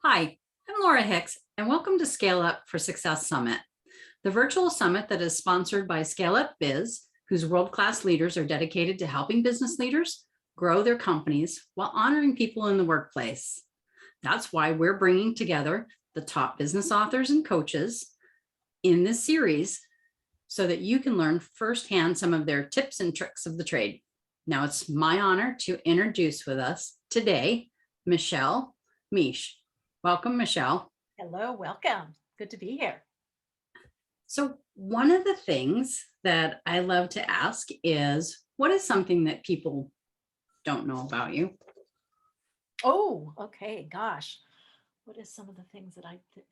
Hi, I'm Laura Hicks, and welcome to Scale Up for Success Summit, the virtual summit that is sponsored by ScaleUp Biz, whose world-class leaders are dedicated to helping business leaders grow their companies while honoring people in the workplace. That's why we're bringing together the top business authors and coaches in this series so that you can learn firsthand some of their tips and tricks of the trade. Now it's my honor to introduce with us today, Michele Meiche. Welcome, Michele. Hello, welcome. Good to be here. So one of the things that I love to ask is, what is something that people don't know about you? Oh, okay. Gosh, what is some of the things that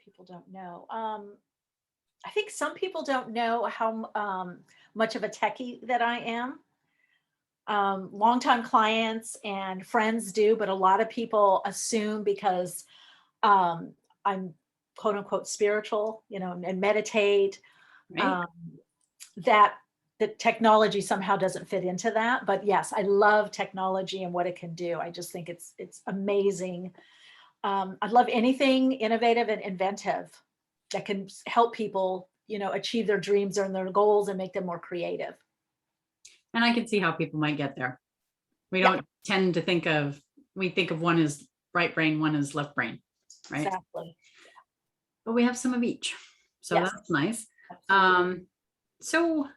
people don't know? I think some people don't know how much of a techie that I am. Longtime clients and friends do, but a lot of people assume because I'm quote unquote spiritual, and meditate, Right? um, that the technology somehow doesn't fit into that. But yes, I love technology and what it can do. I just think it's amazing. I love anything innovative and inventive that can help people, achieve their dreams and their goals and make them more creative. And I can see how people might get there. We Yeah, don't tend to we think of one as right brain, one as left brain, right? exactly. But we have some of each. So Yes, that's nice. absolutely. So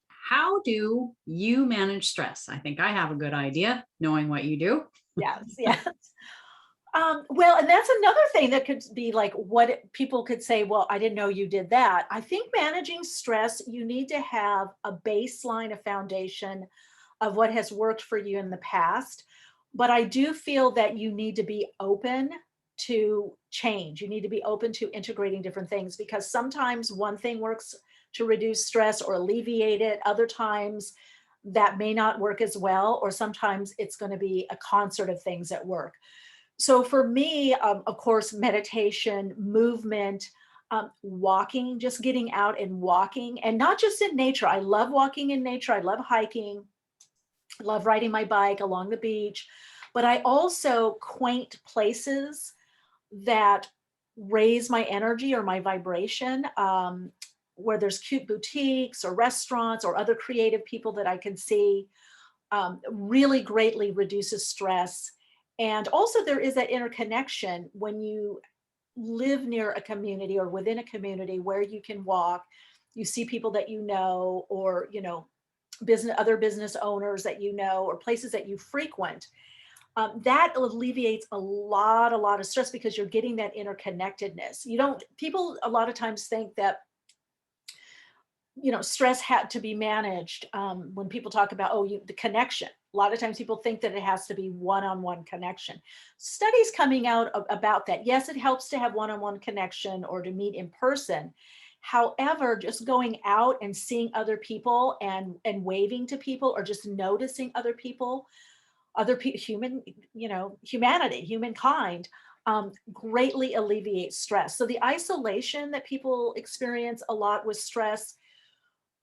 how do you manage stress? I think I have a good idea knowing what you do. Yes, yes. Well, and that's another thing that could be like people could say, well, I didn't know you did that. I think managing stress, you need to have a baseline, a foundation of what has worked for you in the past. But I do feel that you need to be open to change. You need to be open to integrating different things because sometimes one thing works to reduce stress or alleviate it. Other times that may not work as well, or sometimes it's going to be a concert of things that work. So for me, of course, meditation, movement, walking, just getting out and walking, and not just in nature. I love walking in nature. I love hiking. I love riding my bike along the beach. But I also quaint places that raise my energy or my vibration, where there's cute boutiques or restaurants or other creative people that I can see, really greatly reduces stress. And also, there is that interconnection when you live near a community or within a community where you can walk, you see people that you know, or other business owners that you know, or places that you frequent. That alleviates a lot of stress because you're getting that interconnectedness. You don't People a lot of times think that stress had to be managed. When people talk about, the connection, a lot of times people think that it has to be one-on-one connection. Studies coming out about that. Yes, it helps to have one-on-one connection or to meet in person. However, just going out and seeing other people and waving to people or just noticing other people, humanity, humankind, greatly alleviates stress. So the isolation that people experience a lot with stress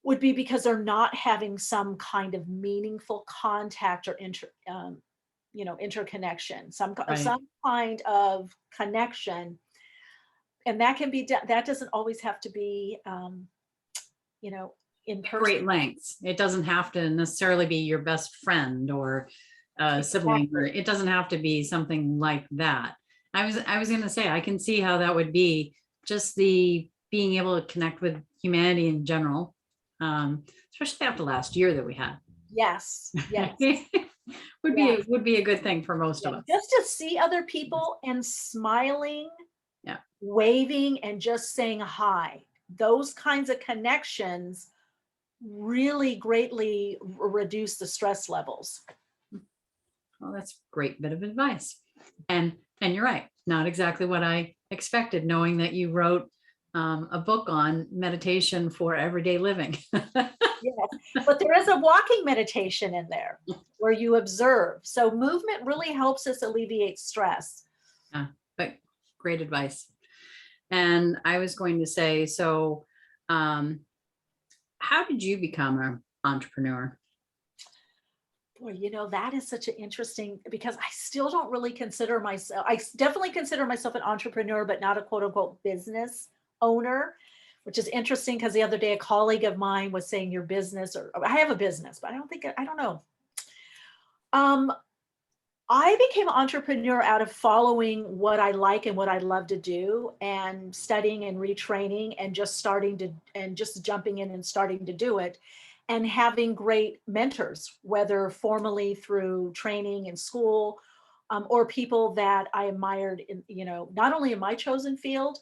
would be because they're not having some kind of meaningful contact or interconnection, Right. some kind of connection, and that can be that doesn't always have to be, you know, in person. Great lengths. It doesn't have to necessarily be your best friend or a sibling, or Exactly. it doesn't have to be something like that. I was going to say, I can see how that would be just the being able to connect with humanity in general, especially after last year that we had. Yes, yes, Would yes, be a good thing for most yeah. of us. Just to see other people and smiling, Yeah, waving, and just saying hi. Those kinds of connections really greatly reduce the stress levels. well, that's a great bit of advice. And you're right, not exactly what I expected, knowing that you wrote a book on meditation for everyday living. Yes, but there is a walking meditation in there where you observe. So movement really helps us alleviate stress. Yeah, but great advice. And I was going to say, so how did you become an entrepreneur? Boy, that is such an interesting, because I still don't really consider myself, definitely consider myself an entrepreneur, but not a quote unquote business owner, which is interesting because the other day a colleague of mine was saying your business, or I have a business, but I don't know. Um, I became an entrepreneur out of following what I like and what I love to do, and studying and retraining and just jumping in and starting to do it, and having great mentors, whether formally through training in school, or people that I admired in, not only in my chosen field,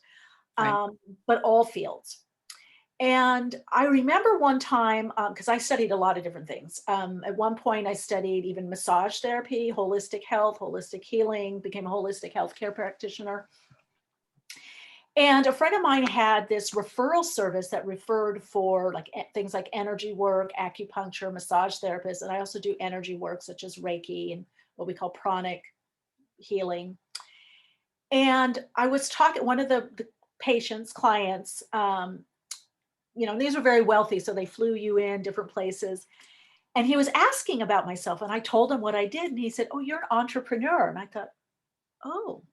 Right. um, but all fields. And I remember one time, because I studied a lot of different things. At one point, I studied even massage therapy, holistic health, holistic healing, became a holistic health care practitioner. And a friend of mine had this referral service that referred for like things like energy work, acupuncture, massage therapists. And I also do energy work, such as Reiki and what we call pranic healing. And I was talking, one of the patients, clients, these are very wealthy, so they flew you in different places. And he was asking about myself, and I told him what I did, and he said, "Oh, you're an entrepreneur." And I thought, "Oh."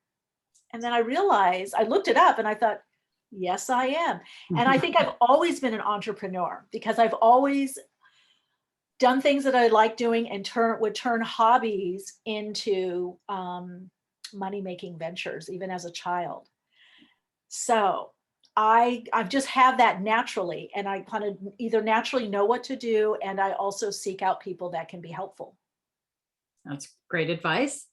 And then I realized, I looked it up, and I thought, "Yes, I am." And I think I've always been an entrepreneur because I've always done things that I like doing and would turn hobbies into money making ventures, even as a child. So I've just have that naturally, and I kind of either naturally know what to do, and I also seek out people that can be helpful. That's great advice.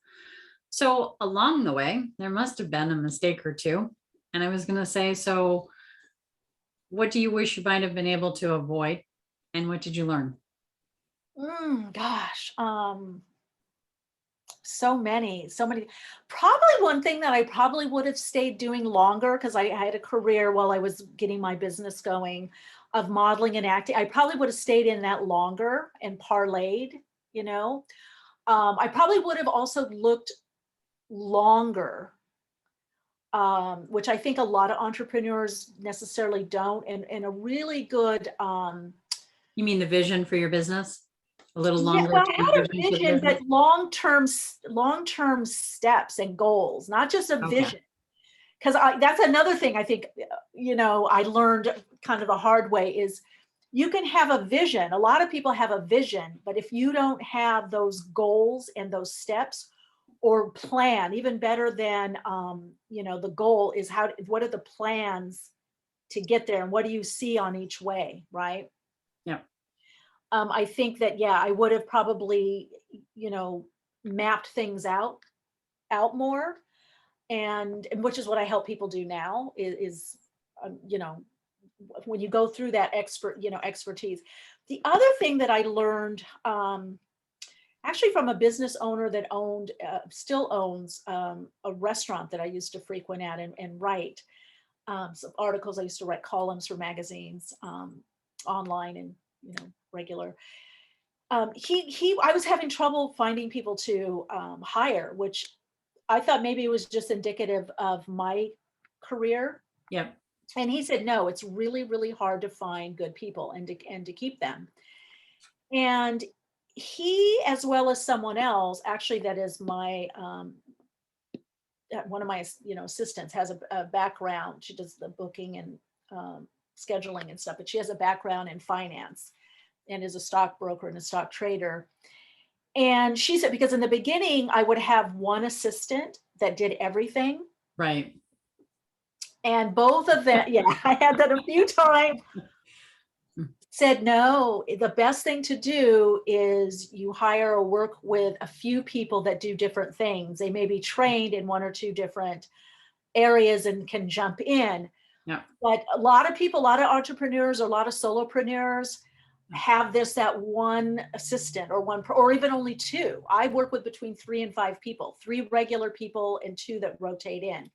So along the way, there must have been a mistake or two. And I was going to say, so what do you wish you might have been able to avoid? And what did you learn? Gosh, so many. Probably one thing that I probably would have stayed doing longer, because I had a career while I was getting my business going of modeling and acting. I probably would have stayed in that longer and parlayed, you know. I probably would have also looked longer, which I think a lot of entrepreneurs necessarily don't, and a really good, You mean the vision for your business? A little yeah, longer well, I term had a vision for the vision, business? but long-term steps and goals, not just a Okay. vision. Because that's another thing I think, I learned kind of the hard way is you can have a vision. A lot of people have a vision, but if you don't have those goals and those steps or plan, even better than, the goal is what are the plans to get there and what do you see on each way, right? Yeah. I think that, yeah, I would have probably, you know, mapped things out more, and which is what I help people do now is when you go through that expertise. The other thing that I learned, actually from a business owner that still owns a restaurant that I used to frequent at and write some articles. I used to write columns for magazines, online and regular. I was having trouble finding people to hire, which I thought maybe it was just indicative of my career. Yep. And he said, no, it's really, really hard to find good people and to keep them. And he, as well as someone else, actually, that is my one of my assistants, has a background. She does the booking and scheduling and stuff, but she has a background in finance and is a stockbroker and a stock trader. And she said, because in the beginning, I would have one assistant that did everything. Right. And both of them, yeah, I had that a few times, said, no, the best thing to do is you hire or work with a few people that do different things. They may be trained in one or two different areas and can jump in. Yeah. But a lot of people, a lot of entrepreneurs, a lot of solopreneurs have that one assistant or even only two. I work with between 3 and 5 people, 3 regular people and 2 that rotate in.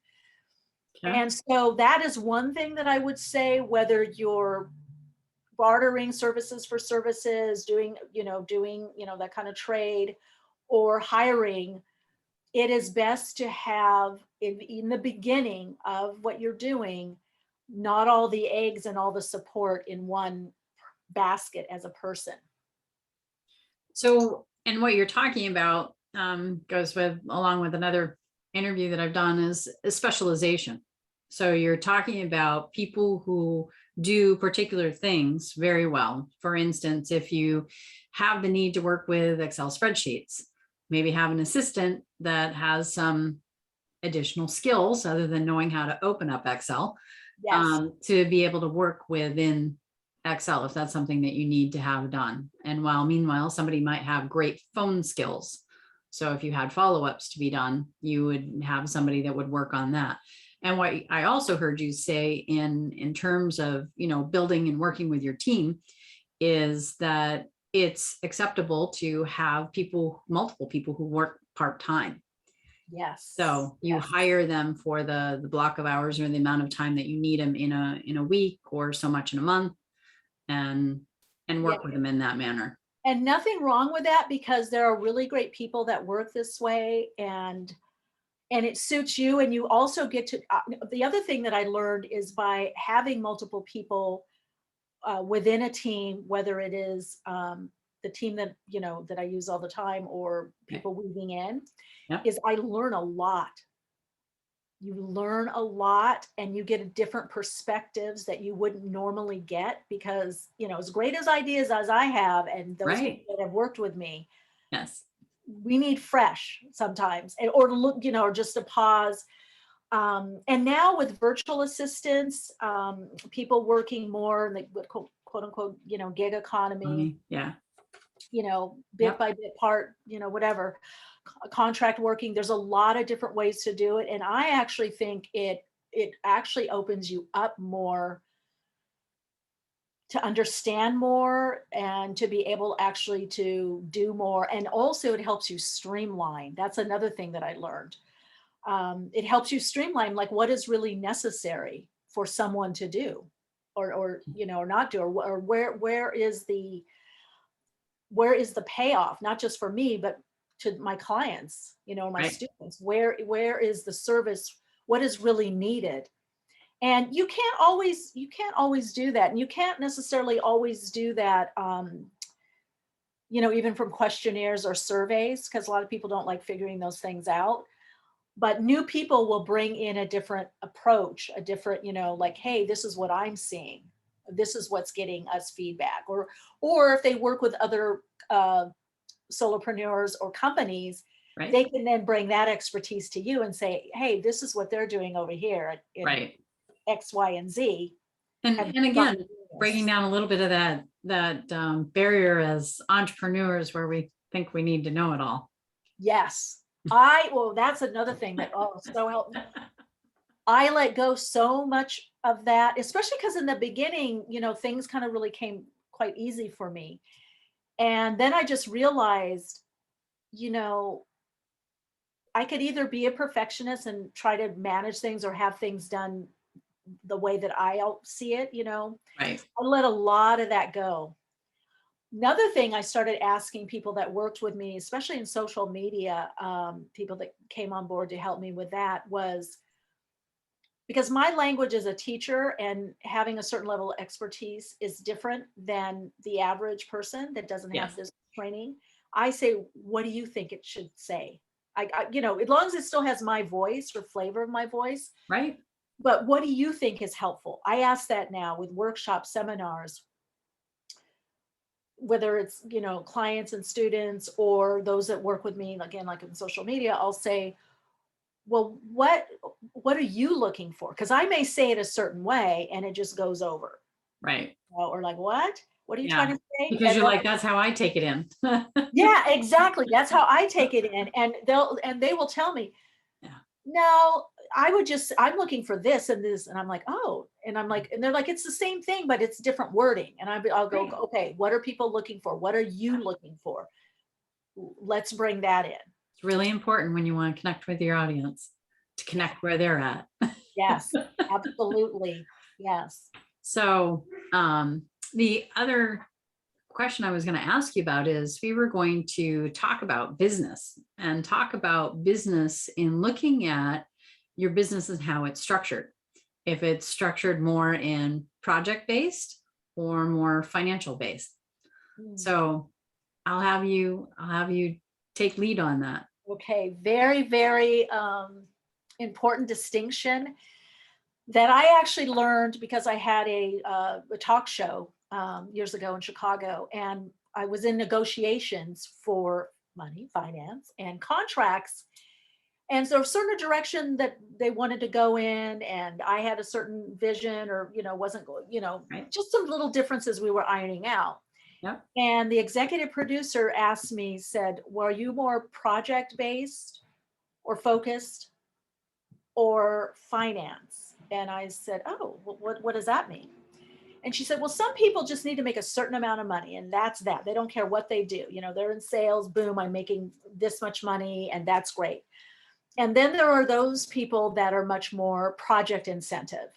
Okay. And so that is one thing that I would say, whether you're bartering services for services, doing that kind of trade, or hiring, it is best to have in the beginning of what you're doing, not all the eggs and all the support in one basket as a person. So And what you're talking about goes with along with another interview that I've done is specialization. So you're talking about people who do particular things very well. For instance, if you have the need to work with Excel spreadsheets, maybe have an assistant that has some additional skills other than knowing how to open up Excel Yes. to be able to work within Excel if that's something that you need to have done. And while meanwhile, somebody might have great phone skills. So if you had follow-ups to be done, you would have somebody that would work on that. And what I also heard you say in terms of, building and working with your team is that it's acceptable to have multiple people who work part-time. Yes. So you Yes. hire them for the block of hours or the amount of time that you need them in a week or so much in a month, and work Yeah. with them in that manner. And nothing wrong with that, because there are really great people that work this way, and it suits you. And you also get to, the other thing that I learned is by having multiple people within a team, whether it is the team that, that I use all the time, or Okay. people weaving in, Yep. is I learn a lot. You learn a lot, and you get different perspectives that you wouldn't normally get, because, as great as ideas as I have, and those Right. people that have worked with me, Yes. we need fresh sometimes, or to look, or just to pause. And now with virtual assistants, people working more in the quote unquote, gig economy, Yeah. bit Yep. by bit part, whatever, contract working. There's a lot of different ways to do it. And I actually think it actually opens you up more to understand more, and to be able actually to do more. And also it helps you streamline. That's another thing that I learned. It helps you streamline, like, what is really necessary for someone to do, or not do, or where is the payoff, not just for me, but to my clients, my Right. students, where is the service, what is really needed. And you can't always do that, and you can't necessarily always do that, even from questionnaires or surveys, because a lot of people don't like figuring those things out. But new people will bring in a different approach, a different, like, hey, this is what I'm seeing, this is what's getting us feedback. Or if they work with other solopreneurs or companies, Right. they can then bring that expertise to you and say, hey, this is what they're doing over here in Right. X, Y, and Z. And again, breaking down a little bit of that barrier as entrepreneurs where we think we need to know it all. Yes. Well, that's another thing that, so help. I let go so much of that, especially because in the beginning, things kind of really came quite easy for me. And then I just realized, you know, I could either be a perfectionist and try to manage things, or have things done the way that I see it. Right. I let a lot of that go. Another thing I started asking people that worked with me, especially in social media, people that came on board to help me with that, was because my language as a teacher and having a certain level of expertise is different than the average person that doesn't have Yes. this training. I say, what do you think it should say? As long as it still has my voice or flavor of my voice, Right. but what do you think is helpful? I ask that now with workshops, seminars, whether it's, clients and students, or those that work with me, again, like in social media. I'll say, well, what are you looking for? Because I may say it a certain way and it just goes over. Right. Or like, what are you trying Yeah. to say? Because you're like, that's how I take it in. Yeah, exactly, that's how I take it in. And they will tell me, Yeah. no, I'm looking for this and this. And I'm like, oh, and I'm like, and they're like, it's the same thing, but it's different wording. And I'll go, Right. okay, what are people looking for? What are you looking for? Let's bring that in. It's really important when you want to connect with your audience to connect where they're at. Yes, absolutely. Yes. So the other question I was going to ask you about is we were going to talk about business and talk about business in looking at your business and how it's structured. If it's structured more in project based or more financial based. Mm. So I'll have you take lead on that. Okay, very, very important distinction that I actually learned because I had a talk show years ago in Chicago, and I was in negotiations for money, finance, and contracts. And so, a certain direction that they wanted to go in, and I had a certain vision, or wasn't, Right. just some little differences we were ironing out. Yep. And the executive producer asked me, said, "Well, are you more project based or focused or finance?" And I said, "Oh, what does that mean?" And she said, "Well, some people just need to make a certain amount of money, and that's that. They don't care what they do. They're in sales, boom, I'm making this much money, and that's great. And then there are those people that are much more project incentive,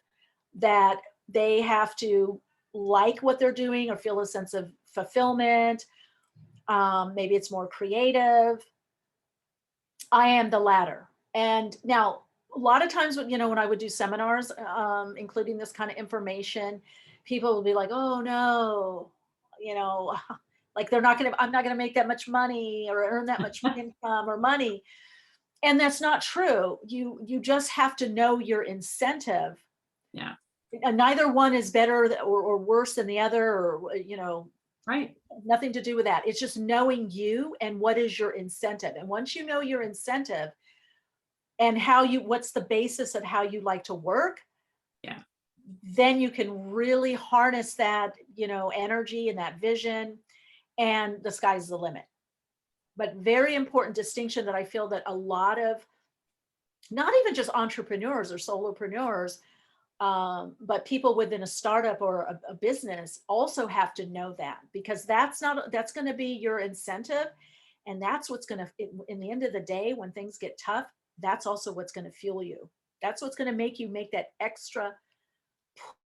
that they have to like what they're doing or feel a sense of fulfillment. Maybe it's more creative. I am the latter. And now, a lot of times when I would do seminars, including this kind of information, people will be like, "Oh no, you know, like I'm not gonna make that much money or earn that much income or money." And that's not true. You just have to know your incentive. Yeah. And neither one is better or worse than the other, or Right. nothing to do with that. It's just knowing you and what is your incentive. And once you know your incentive and what's the basis of how you like to work, Yeah. then you can really harness that, energy and that vision, and the sky's the limit. But very important distinction that I feel that a lot of, not even just entrepreneurs or solopreneurs, but people within a startup or a business also have to know that, because that's going to be your incentive. And that's what's going to, in the end of the day, when things get tough, that's also what's going to fuel you. That's what's going to make you make that extra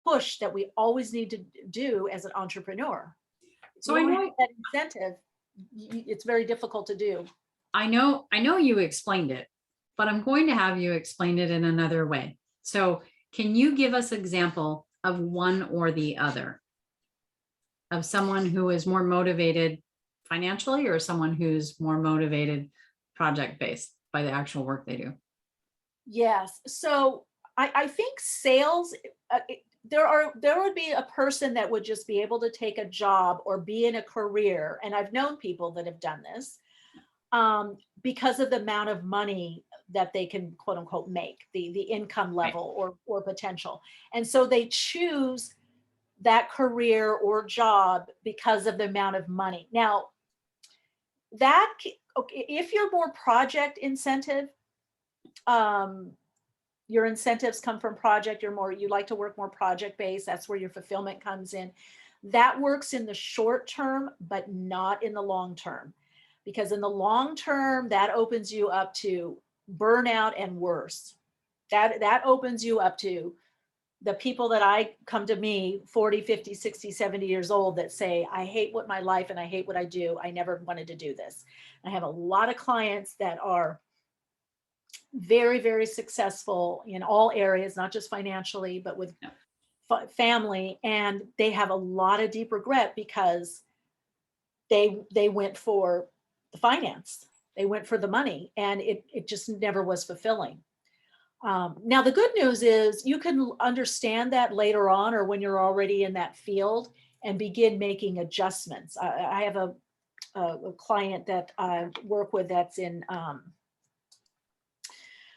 push that we always need to do as an entrepreneur. If So you don't have that incentive, it's very difficult to do. I know you explained it, but I'm going to have you explain it in another way. So can you give us an example of one or the other, of someone who is more motivated financially or someone who's more motivated project based by the actual work they do? Yes. So I think sales, there would be a person that would just be able to take a job or be in a career. And I've known people that have done this, because of the amount of money that they can, quote unquote, make, the income Right. level or potential. And so they choose that career or job because of the amount of money. Now, okay, if you're more project incentive, um, your incentives come from project, you like to work more project based, that's where your fulfillment comes in. That works in the short term, but not in the long term. Because in the long term, that opens you up to burnout and worse. That opens you up to the people that I come to me 40, 50, 60, 70 years old that say, "I hate what my life and I hate what I do. I never wanted to do this." I have a lot of clients that are very, very successful in all areas, not just financially, but with Yeah. family. And they have a lot of deep regret because they went for the finance, they went for the money, and it just never was fulfilling. Now, the good news is you can understand that later on, or when you're already in that field, and begin making adjustments. I have a client that I work with that's in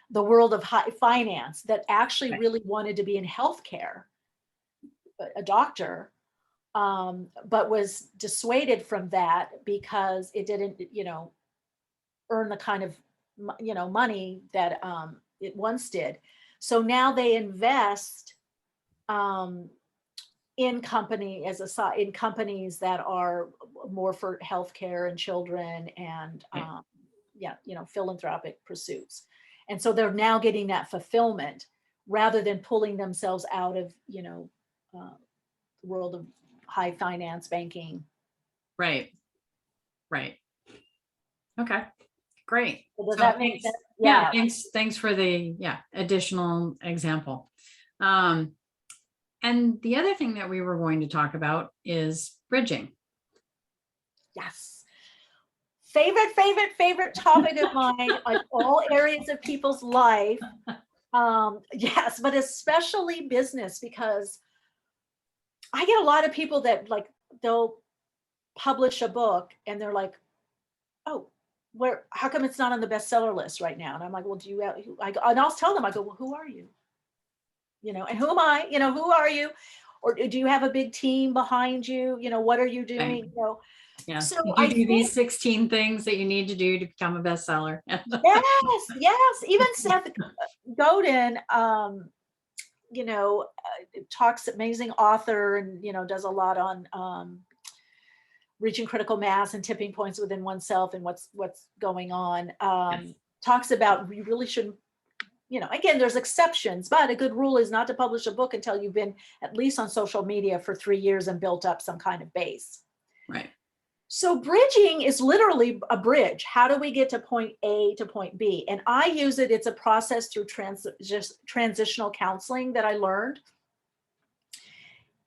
the world of high finance, that actually Right. really wanted to be in healthcare, a doctor, but was dissuaded from that because it didn't, earn the kind of money that it once did. So now they invest um, in companies that are more for healthcare and children, and Right. yeah, philanthropic pursuits. And so they're now getting that fulfillment rather than pulling themselves out of the world of high finance banking. Right. Right. Okay. Great. So does So that make thanks. sense? Yeah, Yeah. thanks for the additional example. Um, and the other thing that we were going to talk about is bridging. Yes. favorite topic of mine on all areas of people's life. Yes, but especially business, because I get a lot of people that like, they'll publish a book and they're like, oh, how come it's not on the bestseller list right now? And I'm like, well, do you have, and I'll tell them, I go, well, who are you? And who am I? Who are you? Or do you have a big team behind you? What are you doing? Right. Yeah. So Did I you do think, these 16 things that you need to do to become a bestseller? yes, even Seth Godin, talks, amazing author, and, does a lot on, reaching critical mass and tipping points within oneself and what's going on. Yes. Talks about, we really shouldn't, again, there's exceptions, but a good rule is not to publish a book until you've been at least on social media for 3 years and built up some kind of base. Right. So bridging is literally a bridge. How do we get to point A to point B? And I use it, it's a process through transitional counseling that I learned.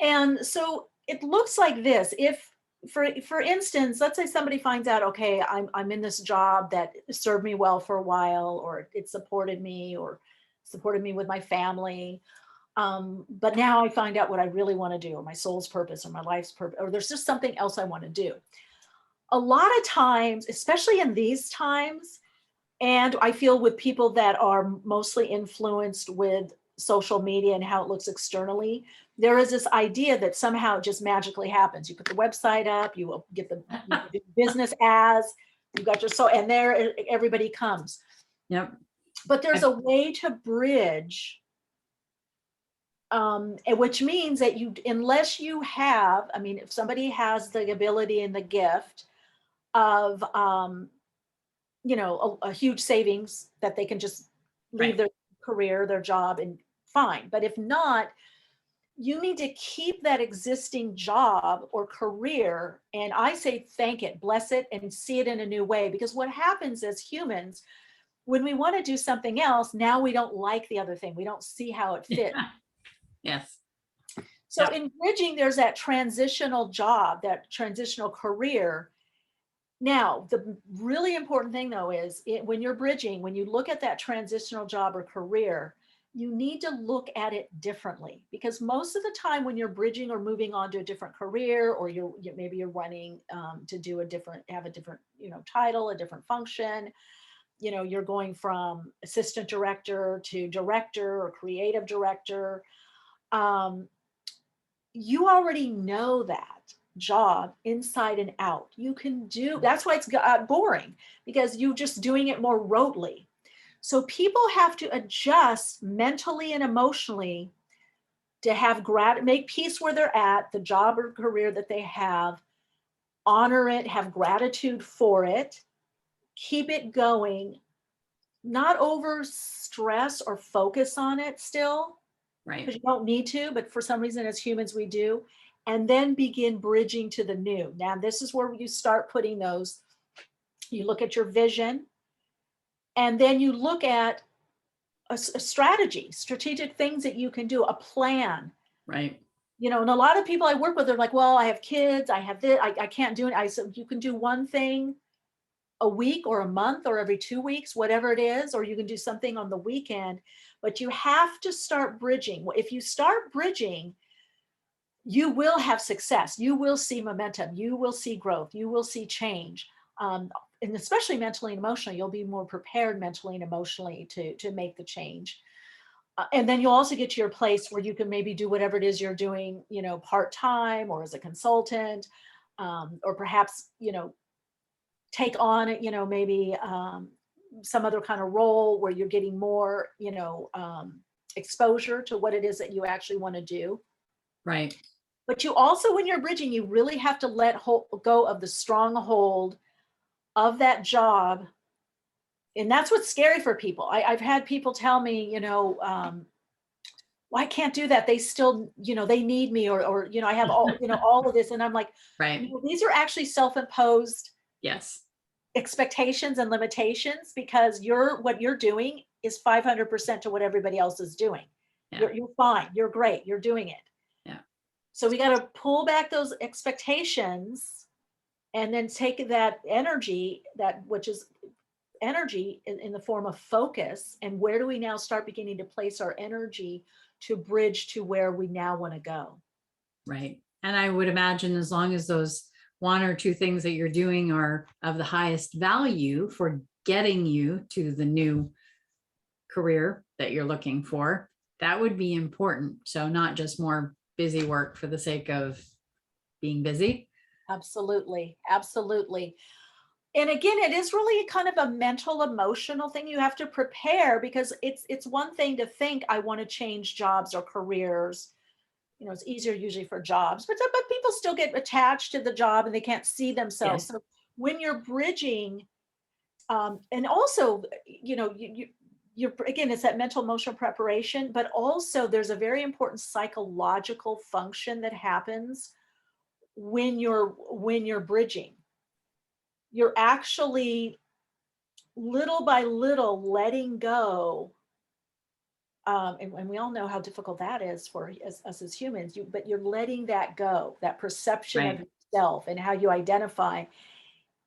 And so it looks like this. If, for instance, let's say somebody finds out, okay, I'm in this job that served me well for a while, or it supported me with my family. But now I find out what I really want to do, or my soul's purpose, or my life's purpose, or there's just something else I want to do. A lot of times, especially in these times, and I feel with people that are mostly influenced with social media and how it looks externally, there is this idea that somehow it just magically happens. You put the website up, you will get the business ads, you got your and there everybody comes. Yep. But there's a way to bridge, which means that unless you have, if somebody has the ability and the gift of, a huge savings that they can just leave their career, their job, and fine. But if not, you need to keep that existing job or career. And I say, thank it, bless it, and see it in a new way. Because what happens as humans, when we want to do something else, now we don't like the other thing. We don't see how it fits. Yes. So in bridging, there's that transitional job, that transitional career. Now, the really important thing though is when you're bridging, when you look at that transitional job or career, you need to look at it differently, because most of the time when you're bridging or moving on to a different career, or maybe you're running to do have a different, title, a different function, you're going from assistant director to director or creative director. You already know that job inside and out. You can do, that's why it's boring, because you're just doing it more rotely. So people have to adjust mentally and emotionally to have make peace where they're at, the job or career that they have, honor it, have gratitude for it, keep it going, not over stress or focus on it still, Right. because you don't need to, but for some reason as humans we do, and then begin bridging to the new. Now, this is where you start putting those, you look at your vision, and then you look at a strategy, strategic things that you can do, a plan. Right. And a lot of people I work with are like, well, I have kids, I have this, I can't do it. I said, you can do one thing a week or a month or every 2 weeks, whatever it is, or you can do something on the weekend, but you have to start bridging. If you start bridging, you will have success. You will see momentum. You will see growth. You will see change. And especially mentally and emotionally, you'll be more prepared mentally and emotionally to make the change. And then you'll also get to your place where you can maybe do whatever it is you're doing, part-time or as a consultant, or perhaps, take on, maybe some other kind of role where you're getting more, exposure to what it is that you actually want to do. Right. But you also, when you're bridging, you really have to let go of the stronghold of that job. And that's what's scary for people. I've had people tell me, well, I can't do that. They still, they need me, or I have all, all of this. And I'm like, Right. These are actually self-imposed Yes. expectations and limitations, because what you're doing is 500% to what everybody else is doing. Yeah. You're fine. You're great. You're doing it. Yeah. So we got to pull back those expectations and then take that energy, that which is energy in the form of focus, and where do we now start beginning to place our energy to bridge to where we now want to go. Right. And I would imagine as long as those one or two things that you're doing are of the highest value for getting you to the new career that you're looking for, that would be important. So not just more busy work for the sake of being busy. Absolutely, absolutely. And again, it is really kind of a mental, emotional thing. You have to prepare, because it's one thing to think I want to change jobs or careers. You know, it's easier usually for jobs, but people still get attached to the job and they can't see themselves. Yes. So when you're bridging, and also, you know, you're again, it's that mental emotional preparation, but also there's a very important psychological function that happens when you're bridging. You're actually little by little letting go, and we all know how difficult that is for us as humans. But you're letting that go, that perception of Right. yourself and how you identify.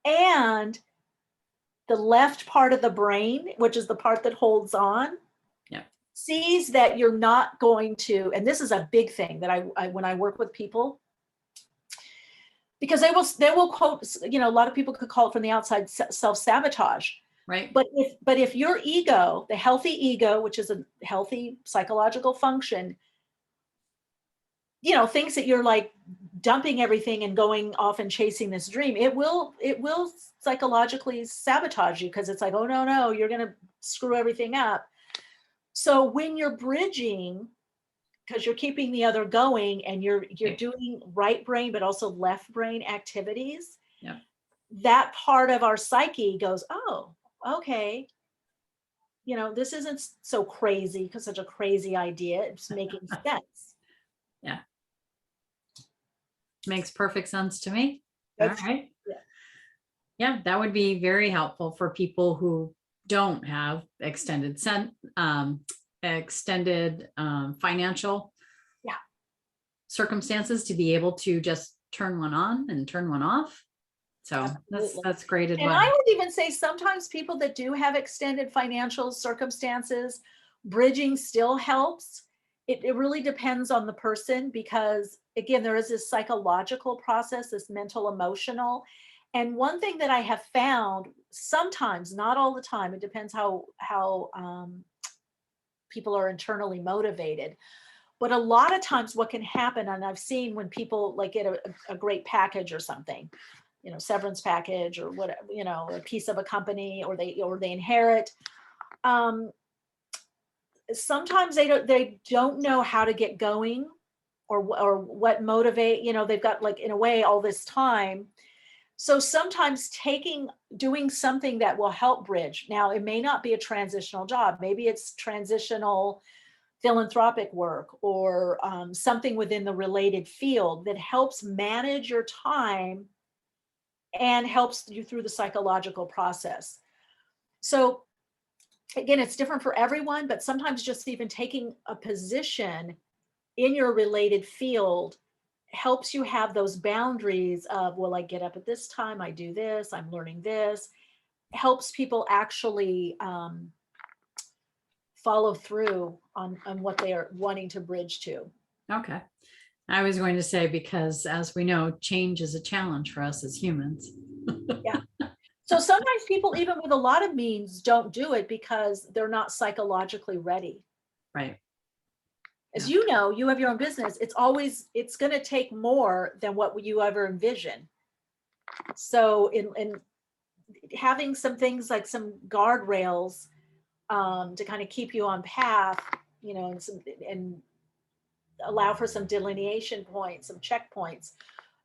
And the left part of the brain, which is the part that holds on, Yeah. sees that you're not going to. And this is a big thing that I when I work with people, because they will quote, you know, a lot of people could call it from the outside self-sabotage. Right. But if your ego, the healthy ego, which is a healthy psychological function, you know, thinks that you're like dumping everything and going off and chasing this dream, it will psychologically sabotage you, because it's like, oh no, you're gonna screw everything up. So when you're bridging, because you're keeping the other going, and you're Right. doing right brain but also left brain activities, Yeah. that part of our psyche goes, oh, okay, you know, this isn't so crazy, because such a crazy idea. It's making sense. Yeah. Makes perfect sense to me. All That's right. yeah. Yeah, that would be very helpful for people who don't have extended financial Yeah, circumstances to be able to just turn one on and turn one off. So absolutely. that's great And advice. I would even say sometimes people that do have extended financial circumstances, bridging still helps. It really depends on the person, because again, there is this psychological process, this mental, emotional. And one thing that I have found, sometimes, not all the time, it depends how people are internally motivated. But a lot of times what can happen, and I've seen when people like get a great package or something, you know, severance package or whatever, you know, a piece of a company, or they inherit. Um, Sometimes they don't know how to get going, or what motivate. You know, they've got, like, in a way, all this time. So sometimes doing something that will help bridge. Now, it may not be a transitional job. Maybe it's transitional philanthropic work, or something within the related field that helps manage your time and helps you through the psychological process. So again, it's different for everyone, but sometimes just even taking a position in your related field helps you have those boundaries of, well, I get up at this time, I do this, I'm learning this, helps people actually follow through on what they are wanting to bridge to. Okay. I was going to say, because as we know, change is a challenge for us as humans. Yeah. So sometimes people, even with a lot of means, don't do it because they're not psychologically ready. Right. As Yeah. you know, you have your own business. It's going to take more than what you ever envision. So in having some things like some guardrails, to kind of keep you on path, you know, and allow for some delineation points, some checkpoints,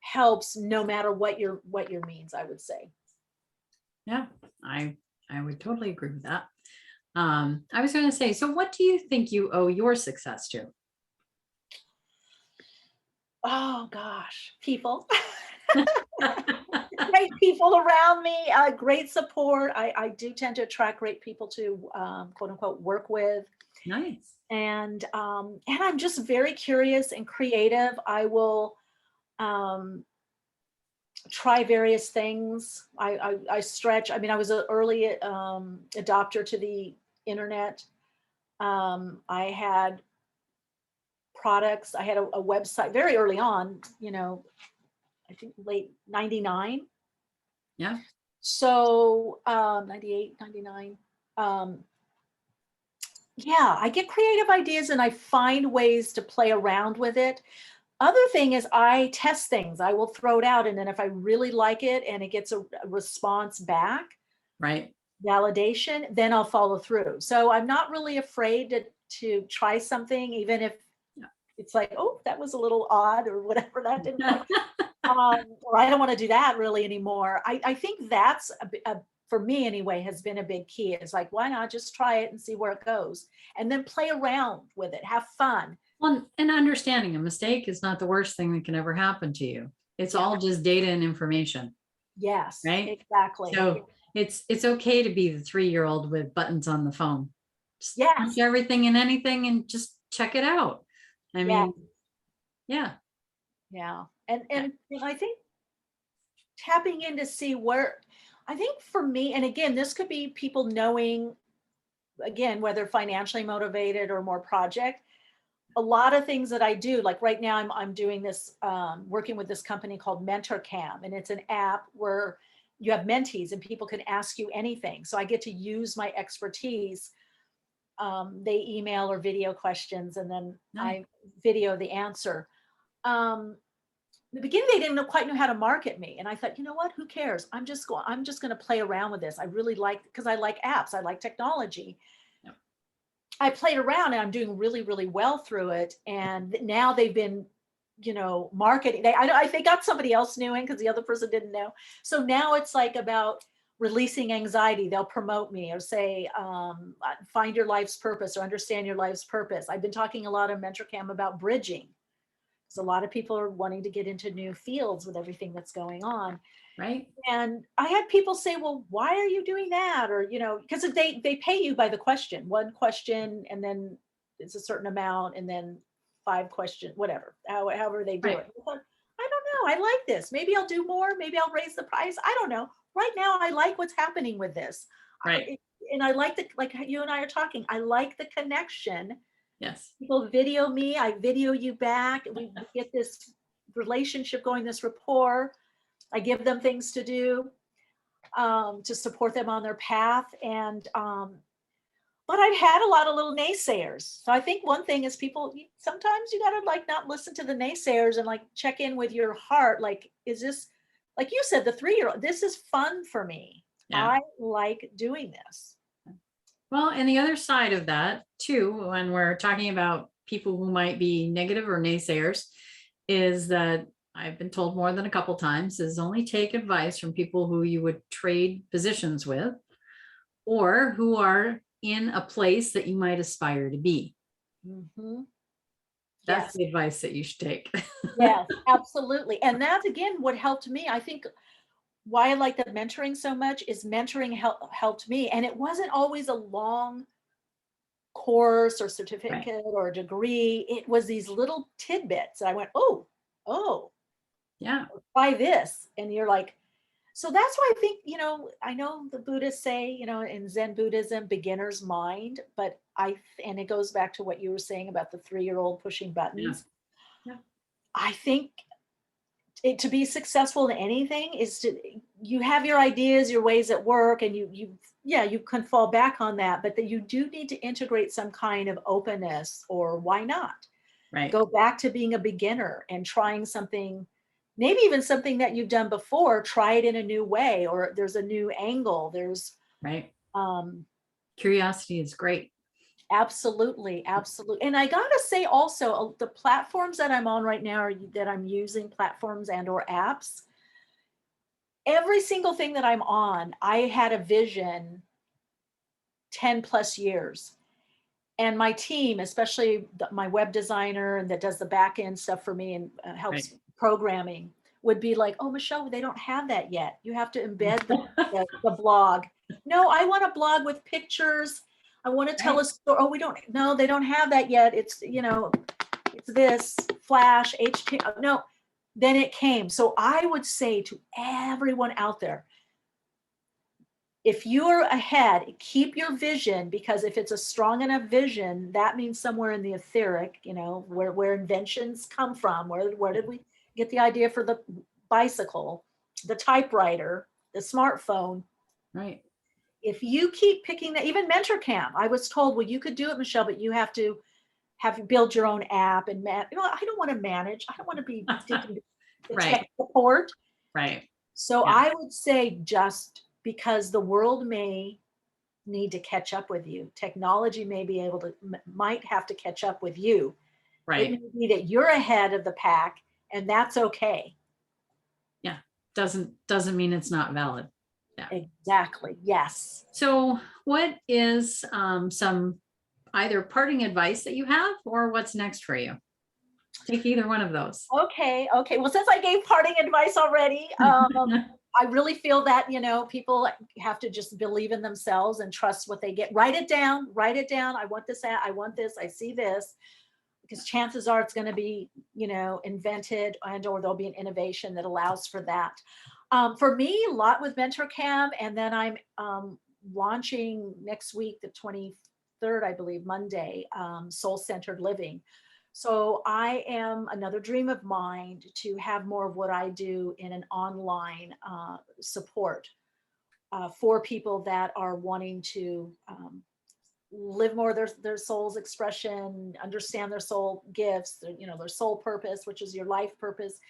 helps no matter what your means, I would say. Yeah. I would totally agree with that. I was going to say, so what do you think you owe your success to? Oh gosh, people. Great people around me, great support. I do tend to attract great people to, quote unquote, work with. Nice. And I'm just very curious and creative. I will, um, try various things. I stretch. I mean, I was an early adopter to the internet. I had products. I had a website very early on, I think late 99. Yeah. So 98, 99. Um, yeah, I get creative ideas and I find ways to play around with it. Other thing is I test things. I will throw it out. And then if I really like it and it gets a response back, Right. validation, then I'll follow through. So I'm not really afraid to try something, even if Yeah. it's like, oh, that was a little odd or whatever, that didn't quite, or I don't want to do that really anymore. I think that's for me anyway, has been a big key. It's like, why not just try it and see where it goes and then play around with it, have fun. Well, and understanding a mistake is not the worst thing that can ever happen to you. It's Yeah. all just data and information, Yes, right? exactly. So it's okay to be the 3-year-old with buttons on the phone. Just punch Yes. everything and anything and just check it out. I Yeah. mean, yeah. Yeah. And Yeah. and I think tapping in to see where, I think for me, and again, this could be people knowing, again, whether financially motivated or more project. A lot of things that I do, like right now, I'm doing this, working with this company called MentorCam, and it's an app where you have mentees and people can ask you anything. So I get to use my expertise. They email or video questions, and then Nice. I video the answer. In the beginning, they didn't quite know how to market me, and I thought, you know what? Who cares? I'm just going to play around with this. I really like, because I like apps, I like technology. Yep. I played around and I'm doing really, really well through it. And now they've been, marketing. They got somebody else new in because the other person didn't know. So now it's like about releasing anxiety. They'll promote me or say, find your life's purpose or understand your life's purpose. I've been talking a lot of MentorCam about bridging. So a lot of people are wanting to get into new fields with everything that's going on. Right. And I had people say, well, why are you doing that? Or, because they pay you by the question, one question, and then it's a certain amount, and then 5 questions, whatever, however they do Right. it. I thought, I don't know. I like this. Maybe I'll do more. Maybe I'll raise the price. I don't know. Right now, I like what's happening with this. Right. And I like like you and I are talking, I like the connection. Yes. People video me, I video you back. We get this relationship going, this rapport. I give them things to do, to support them on their path. And but I've had a lot of little naysayers. So I think one thing is people, sometimes you gotta like not listen to the naysayers and like check in with your heart. Like, is this, like you said, the 3-year-old, this is fun for me. Yeah. I like doing this. Well, and the other side of that too, when we're talking about people who might be negative or naysayers, is that I've been told more than a couple times is only take advice from people who you would trade positions with or who are in a place that you might aspire to be. Mhm. That's Yes. the advice that you should take. Yes, absolutely. And that's again what helped me. I think why I like the mentoring so much is mentoring helped me. And it wasn't always a long course or Right. certificate or degree. It was these little tidbits. I went, oh, Yeah. try this. And you're like, so that's why I think, I know the Buddhists say, in Zen Buddhism, beginner's mind, but and it goes back to what you were saying about the 3-year-old pushing Yeah. buttons. Yeah. I think to be successful in anything is you have your ideas, your ways at work, and you can fall back on that, but that you do need to integrate some kind of openness, or why not Right. go back to being a beginner and trying something, maybe even something that you've done before, try it in a new way, or there's a new angle. There's Right. um Curiosity is great. absolutely, absolutely. And I gotta say also, the platforms that I'm on right now that I'm using, platforms and or apps, every single thing that I'm on, I had a vision 10 plus years. And my team, especially my web designer and that does the back end stuff for me and helps Right. programming, would be like, oh, Michelle, they don't have that yet. You have to embed the blog. No, I want a blog with pictures. I want to tell Right. a story. Oh, no, they don't have that yet. It's, it's this Flash, HTML. No, then it came. So I would say to everyone out there, if you're ahead, keep your vision, because if it's a strong enough vision, that means somewhere in the etheric, where inventions come from. Where did we get the idea for the bicycle, the typewriter, the smartphone? Right. If you keep picking that, even Mentor Camp, I was told, well, you could do it, Michelle, but you have to build your own app and I don't want to manage. I don't want to be the Right. tech support. Right. So Yeah. I would say, just because the world may need to catch up with you, technology might have to catch up with you. It Right. may be that you're ahead of the pack, and that's okay. Yeah. Doesn't mean it's not valid. Yeah. Exactly. Yes. So what is some either parting advice that you have, or what's next for you? Take either one of those. Okay. Well, since I gave parting advice already, I really feel that, people have to just believe in themselves and trust what they get. Write it down. I want this. I want this. I see this. Because chances are it's going to be, invented, or there'll be an innovation that allows for that. For me, a lot with Mentor Camp, and then I'm launching next week, the 23rd, I believe, Monday, Soul-Centered Living. So I am, another dream of mine, to have more of what I do in an online support for people that are wanting to live more their soul's expression, understand their soul gifts, their soul purpose, which is your life purpose,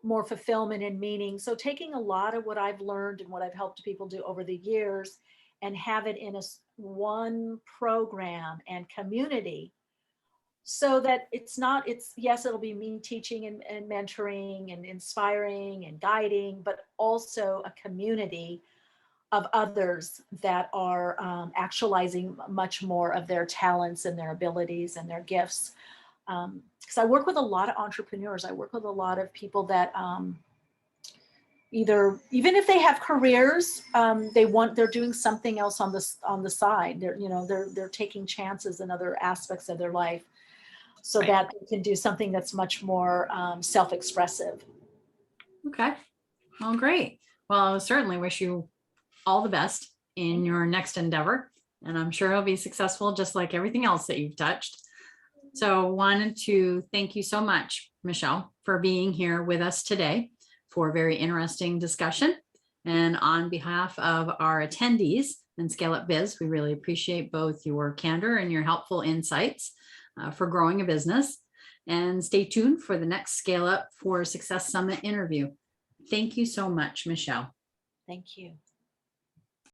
more fulfillment and meaning. So taking a lot of what I've learned and what I've helped people do over the years and have it in one program and community, so that yes, it'll be me teaching and mentoring and inspiring and guiding, but also a community of others that are actualizing much more of their talents and their abilities and their gifts. Because I work with a lot of entrepreneurs. I work with a lot of people that either, even if they have careers, they're doing something else on the side. They're taking chances in other aspects of their life, so Right. that they can do something that's much more self-expressive. Okay. Well, great. Well, I certainly wish you all the best in your next endeavor, and I'm sure it'll be successful, just like everything else that you've touched. So wanted to thank you so much, Michele, for being here with us today for a very interesting discussion. And on behalf of our attendees and Scale Up Biz, we really appreciate both your candor and your helpful insights for growing a business. And stay tuned for the next Scale Up for Success Summit interview. Thank you so much, Michele. Thank you.